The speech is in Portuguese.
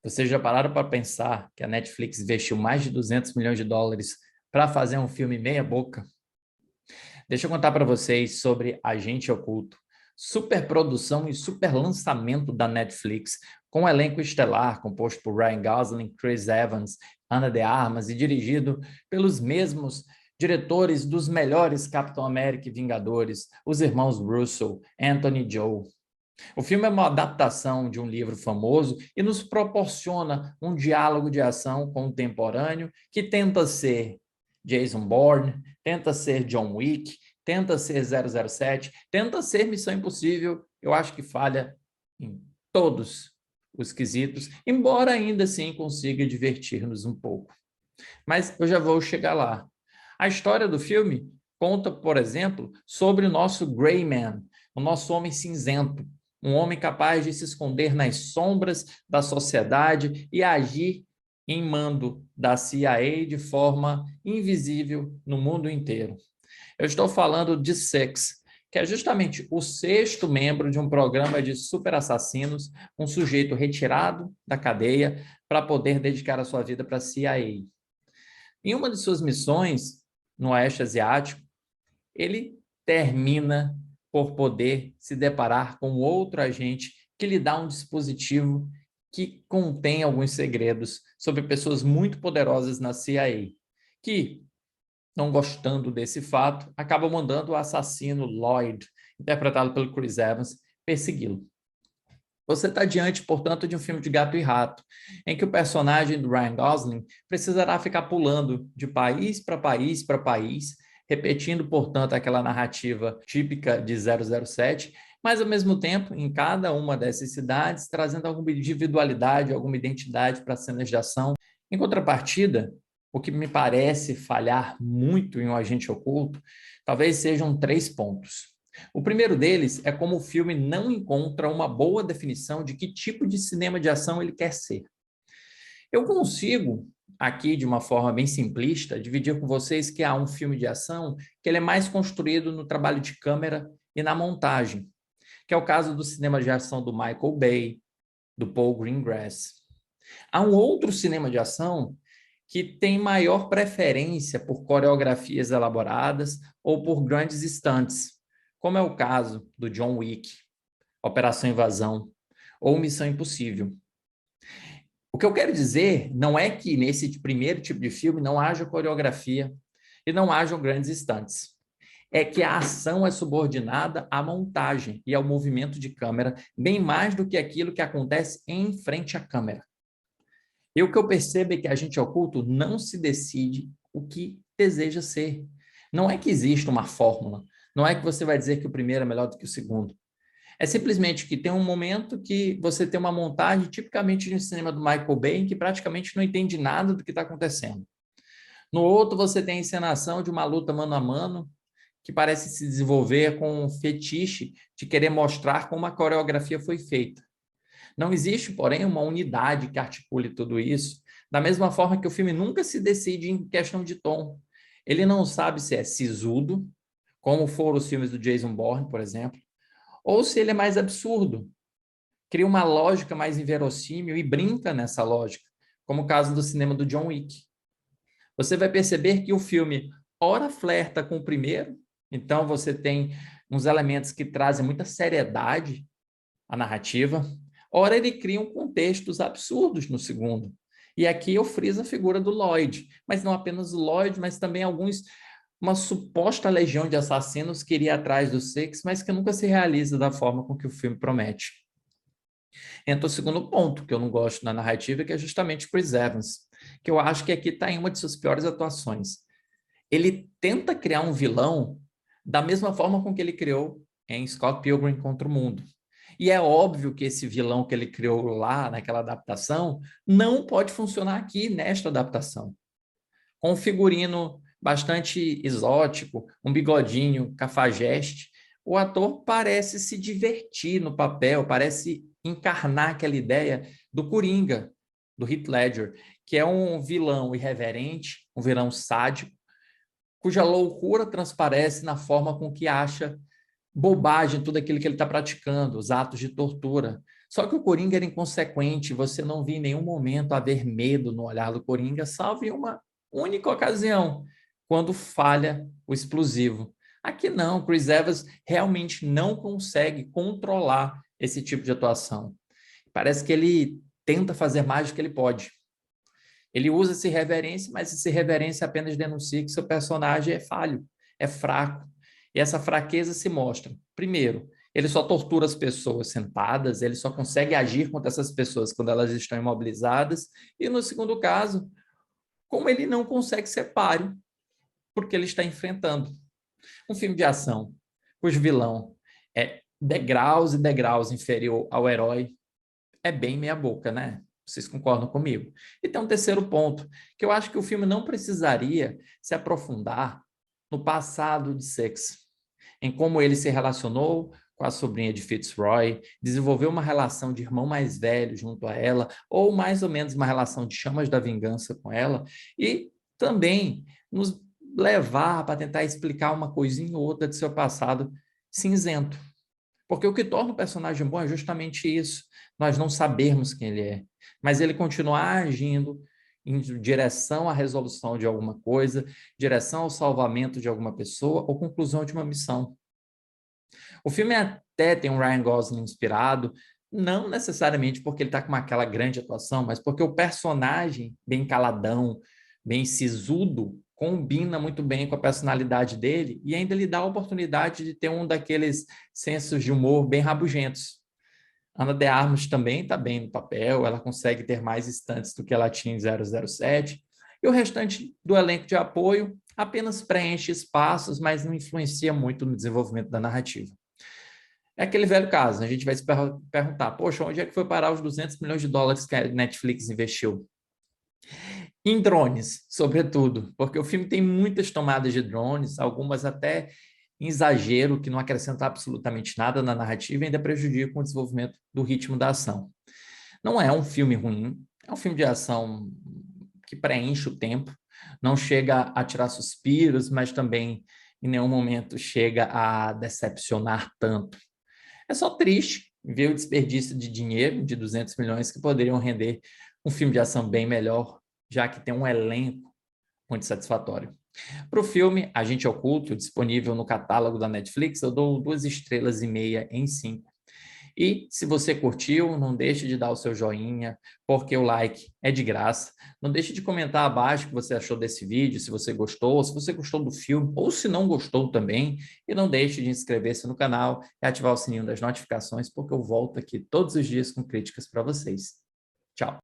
Vocês já pararam para pensar que a Netflix investiu mais de 200 milhões de dólares para fazer um filme meia boca? Deixa eu contar para vocês sobre Agente Oculto, superprodução e super lançamento da Netflix, com um elenco estelar composto por Ryan Gosling, Chris Evans, Ana de Armas e dirigido pelos mesmos diretores dos melhores Capitão América e Vingadores, os irmãos Russo, Anthony e Joe. O filme é uma adaptação de um livro famoso e nos proporciona um diálogo de ação contemporâneo que tenta ser Jason Bourne, tenta ser John Wick, tenta ser 007, tenta ser Missão Impossível. Eu acho que falha em todos os quesitos, embora ainda assim consiga divertir-nos um pouco. Mas eu já vou chegar lá. A história do filme conta, por exemplo, sobre o nosso Grey Man, o nosso homem cinzento, um homem capaz de se esconder nas sombras da sociedade e agir em mando da CIA de forma invisível no mundo inteiro. Eu estou falando de Six, que é justamente o sexto membro de um programa de super assassinos, um sujeito retirado da cadeia para poder dedicar a sua vida para a CIA. Em uma de suas missões no Oeste Asiático, ele termina por poder se deparar com outro agente que lhe dá um dispositivo que contém alguns segredos sobre pessoas muito poderosas na CIA, que, não gostando desse fato, acaba mandando o assassino Lloyd, interpretado pelo Chris Evans, persegui-lo. Você está diante, portanto, de um filme de gato e rato, em que o personagem do Ryan Gosling precisará ficar pulando de país para país para país, repetindo, portanto, aquela narrativa típica de 007, mas, ao mesmo tempo, em cada uma dessas cidades, trazendo alguma individualidade, alguma identidade para as cenas de ação. Em contrapartida, o que me parece falhar muito em Um Agente Oculto, talvez sejam 3 pontos. O primeiro deles é como o filme não encontra uma boa definição de que tipo de cinema de ação ele quer ser. Eu consigo, aqui de uma forma bem simplista, dividir com vocês que há um filme de ação que ele é mais construído no trabalho de câmera e na montagem, que é o caso do cinema de ação do Michael Bay, do Paul Greengrass. Há um outro cinema de ação que tem maior preferência por coreografias elaboradas ou por grandes stunts, como é o caso do John Wick, Operação Invasão ou Missão Impossível. O que eu quero dizer não é que nesse primeiro tipo de filme não haja coreografia e não hajam grandes stunts. É que a ação é subordinada à montagem e ao movimento de câmera, bem mais do que aquilo que acontece em frente à câmera. E o que eu percebo é que Agente Oculto não se decide o que deseja ser. Não é que existe uma fórmula, não é que você vai dizer que o primeiro é melhor do que o segundo. É simplesmente que tem um momento que você tem uma montagem tipicamente de um cinema do Michael Bay em que praticamente não entende nada do que está acontecendo. No outro, você tem a encenação de uma luta mano a mano que parece se desenvolver com um fetiche de querer mostrar como a coreografia foi feita. Não existe, porém, uma unidade que articule tudo isso, da mesma forma que o filme nunca se decide em questão de tom. Ele não sabe se é sisudo, como foram os filmes do Jason Bourne, por exemplo, ou se ele é mais absurdo, cria uma lógica mais inverossímil e brinca nessa lógica, como o caso do cinema do John Wick. Você vai perceber que o filme ora flerta com o primeiro, então você tem uns elementos que trazem muita seriedade à narrativa, ora ele cria contextos absurdos no segundo. E aqui eu friso a figura do Lloyd, mas não apenas o Lloyd, mas também uma suposta legião de assassinos que iria atrás do Six, mas que nunca se realiza da forma com que o filme promete. Entra o segundo ponto que eu não gosto na narrativa, que é justamente Chris Evans, que eu acho que aqui está em uma de suas piores atuações. Ele tenta criar um vilão da mesma forma com que ele criou em Scott Pilgrim contra o Mundo. E é óbvio que esse vilão que ele criou lá naquela adaptação não pode funcionar aqui nesta adaptação. Com um figurino bastante exótico, um bigodinho cafajeste, o ator parece se divertir no papel, parece encarnar aquela ideia do Coringa, do Heath Ledger, que é um vilão irreverente, um vilão sádico, cuja loucura transparece na forma com que acha bobagem tudo aquilo que ele está praticando, os atos de tortura. Só que o Coringa era inconsequente, você não via em nenhum momento haver medo no olhar do Coringa, salvo em uma única ocasião, quando falha o explosivo. Aqui não, Chris Evans realmente não consegue controlar esse tipo de atuação. Parece que ele tenta fazer mais do que ele pode. Ele usa essa irreverência, mas essa irreverência apenas denuncia que seu personagem é falho, é fraco. E essa fraqueza se mostra, primeiro, ele só tortura as pessoas sentadas, ele só consegue agir contra essas pessoas quando elas estão imobilizadas. E no segundo caso, como ele não consegue ser páreo, porque ele está enfrentando um filme de ação, cujo vilão é degraus e degraus inferior ao herói, é bem meia boca, né? Vocês concordam comigo? E tem um terceiro ponto, que eu acho que o filme não precisaria se aprofundar no passado de Sex, em como ele se relacionou com a sobrinha de Fitzroy, desenvolveu uma relação de irmão mais velho junto a ela, ou mais ou menos uma relação de chamas da vingança com ela, e também nos levar para tentar explicar uma coisinha ou outra de seu passado cinzento. Porque o que torna o personagem bom é justamente isso, nós não sabermos quem ele é, mas ele continuar agindo em direção à resolução de alguma coisa, direção ao salvamento de alguma pessoa ou conclusão de uma missão. O filme até tem um Ryan Gosling inspirado, não necessariamente porque ele está com aquela grande atuação, mas porque o personagem, bem caladão, bem sisudo, combina muito bem com a personalidade dele e ainda lhe dá a oportunidade de ter um daqueles sensos de humor bem rabugentos. Ana de Armas também está bem no papel, ela consegue ter mais instantes do que ela tinha em 007, e o restante do elenco de apoio apenas preenche espaços, mas não influencia muito no desenvolvimento da narrativa. É aquele velho caso, a gente vai se perguntar, poxa, onde é que foi parar os 200 milhões de dólares que a Netflix investiu? Em drones, sobretudo, porque o filme tem muitas tomadas de drones, algumas até em exagero, que não acrescenta absolutamente nada na narrativa e ainda prejudica o desenvolvimento do ritmo da ação. Não é um filme ruim, é um filme de ação que preenche o tempo, não chega a tirar suspiros, mas também em nenhum momento chega a decepcionar tanto. É só triste ver o desperdício de dinheiro de 200 milhões que poderiam render um filme de ação bem melhor, já que tem um elenco muito satisfatório. Para o filme Agente Oculto, disponível no catálogo da Netflix, eu dou 2,5 estrelas em 5. E se você curtiu, não deixe de dar o seu joinha, porque o like é de graça. Não deixe de comentar abaixo o que você achou desse vídeo, se você gostou, se você gostou do filme, ou se não gostou também. E não deixe de inscrever-se no canal e ativar o sininho das notificações, porque eu volto aqui todos os dias com críticas para vocês.